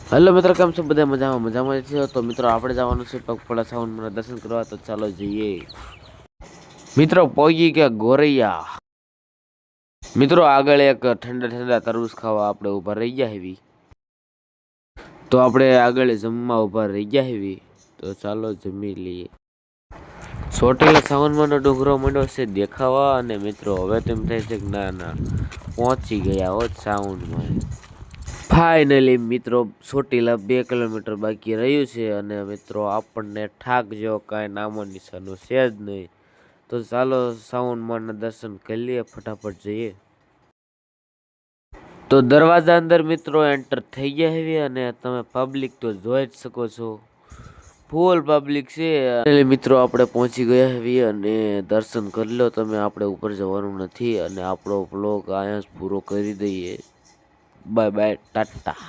Hello મિત્રો, કેમ છો બધા? મજામાં છે. તો મિત્રો આપણે જવાનું છે પગપાળા સાવનમાં દર્શન કરવા, તો ચાલો જઈએ. મિત્રો પોગી ગયા ગોરૈયા. મિત્રો આગળ એક ઠંડા તરબૂચ ખાવા આપણે ઊભા રહી ગયા હેવી. તો આપણે આગળ જમવા ઊભા રહી ગયા હેવી, તો ચાલો જમી લઈએ. ચોટીલા સાવનમાંનો ડુંગરો મંડ્યો છે દેખાવા, અને મિત્રો હવે તેમ થાય છે કે ના પહોંચી ગયા હોત સાવનમાં. ફાઇનલી મિત્રો ચોટીલા 2 કિલોમીટર બાકી રહ્યું છે, અને મિત્રો આપણને ઠાક જેવો કાંઈ નામો નિશાનો છે જ નહીં. તો ચાલો સાવનમાંના દર્શન કરી લઈએ, ફટાફટ જઈએ. તો દરવાજા અંદર મિત્રો એન્ટર થઈ ગયા હેવી, અને તમે પબ્લિક તો જોઈ જ શકો છો, ફૂલ પબ્લિક છે. મિત્રો આપણે પહોંચી ગયા હેવી, અને દર્શન કરી લો તમે. આપણે ઉપર જવાનું નથી, અને આપણો વ્લોગ અહીંયા જ પૂરો કરી દઈએ. Bye bye, Tata.